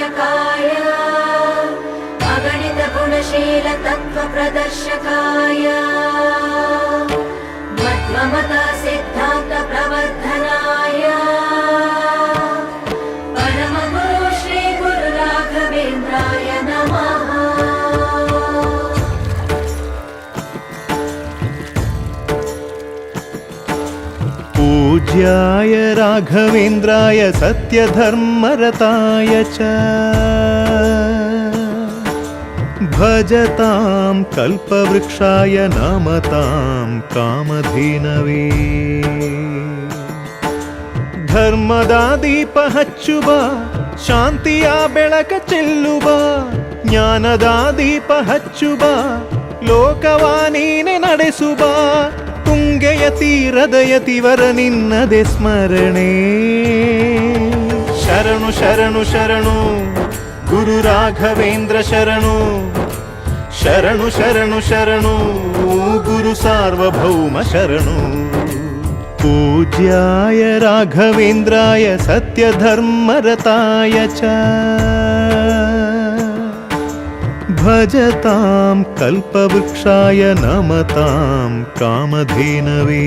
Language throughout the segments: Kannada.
नायकाय अगणित गुणशील तत्व प्रदर्शकाय मत्वमत सिद्धान्त प्रवर्धनाय परम गुरु श्री गुरु राघवेन्द्राय नमः। पूज्याय राघवेन्द्राय सत्यधर्मरताय च भजतां कल्पवृक्षाय नमतां कामधेनवे। ಧರ್ಮದ ದೀಪ ಹಚ್ಚುವ ಶಾಂತಿಯ ಬೆಳಕ ಚೆಲ್ಲುವ ಜ್ಞಾನದ ದೀಪ ಹಚ್ಚುವ ಲೋಕವ ನೀನೆ ನಡೆಸುವ ತುಂಗೆಯ ತೀರದ ಯತಿವರ ನಿನ್ನದೆ ಸ್ಮರಣೆ. ಶರಣು ಶರಣು ಶರಣು ಗುರು ರಾಘವೇಂದ್ರ ಶರಣು ಶರಣು ಶರಣು ಶರಣು ಗುರು ಸಾರ್ವಭೌಮ ಶರಣು. पूज्याय राघवेन्द्राय सत्यधर्मरताय च भजतां कल्पवृक्षाय नमतां कामधेनवे।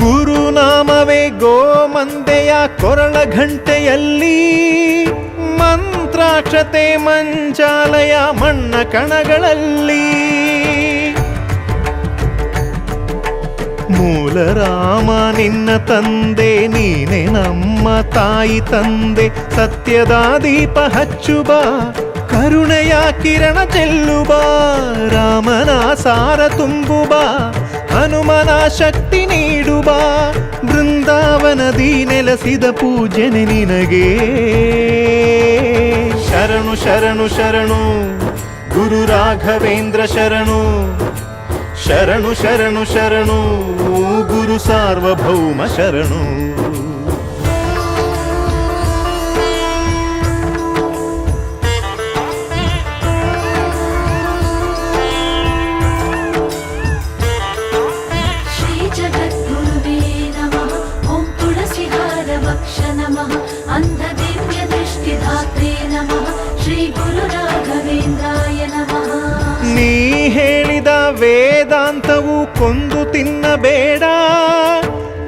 ಗುರುನಾಮವೇ ಗೋಮಂದೆಯ ಕೊರಳ ಘಂಟೆಯಲ್ಲಿ ಮಂತ್ರಾಕ್ಷತೆ ಮಂಚಾಲಯ ಮಣ್ಣ ಕಣಗಳಲ್ಲಿ ಮೂಲ ರಾಮ ನಿನ್ನ ತಂದೆ ನೀನೆ ನಮ್ಮ ತಾಯಿ ತಂದೆ. ಸತ್ಯದ ದೀಪ ಹಚ್ಚುವ ಕರುಣೆಯ ಕಿರಣ ಚೆಲ್ಲುವ ರಾಮನ ಸಾರ ತುಂಬುವ ಹನುಮನ ಶಕ್ತಿ ನೀಡುವ ಬೃಂದಾವನದಿ ನೆಲೆಸಿದ ಪೂಜನೆ ನಿನಗೆ. ಶರಣು ಶರಣು ಶರಣು ಗುರು ರಾಘವೇಂದ್ರ ಶರಣು ಶರಣು ಶರಣು ಶರಣು ಗುರು ಸಾರ್ವಭೌಮ ಶರಣು. अंध दिव्य दृष्टिधात्रे नमः श्री गुरु राघवेन्द्राय नमः। ನೀ ಹೇಳಿದ ವೇದಾಂತವು ಕೊಂದು ತಿನ್ನಬೇಡ,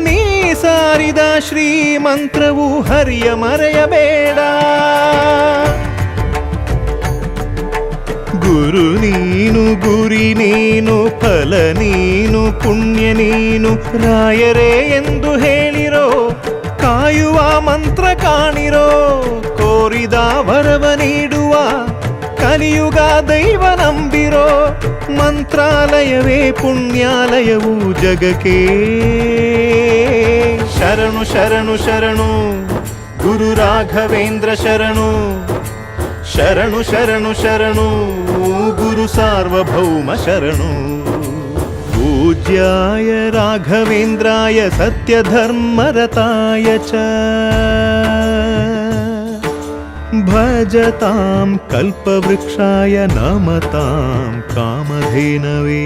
ನೀ ಸಾರಿದ ಶ್ರೀಮಂತ್ರವು ಹರಿಯ ಮರೆಯಬೇಡ. ಗುರು ನೀನು ಗುರಿ ನೀನು ಫಲ ನೀನು ಪುಣ್ಯ ನೀನು ರಾಯರೇ ಎಂದು ಹೇಳಿರೋ ಕಾಯುವ ಮಂತ್ರ ಕಾಣಿರೋ. ಕೋರಿದ ವರವ ನೀಡುವ ಕಲಿಯುಗ ದೈವ ನಂಬಿರೋ ಮಂತ್ರಾಲಯವೇ ಪುಣ್ಯಾಲಯವು ಜಗಕ್ಕೆ. ಶರಣು ಶರಣು ಶರಣು ಗುರು ರಾಘವೇಂದ್ರ ಶರಣು ಶರಣು ಶರಣು ಶರಣು ಗುರು ಸಾರ್ವಭೌಮ ಶರಣು. पूज्याय राघवेन्द्राय सत्यधर्मरताय च भजतां कल्पवृक्षाय नमतां कामधेनवे।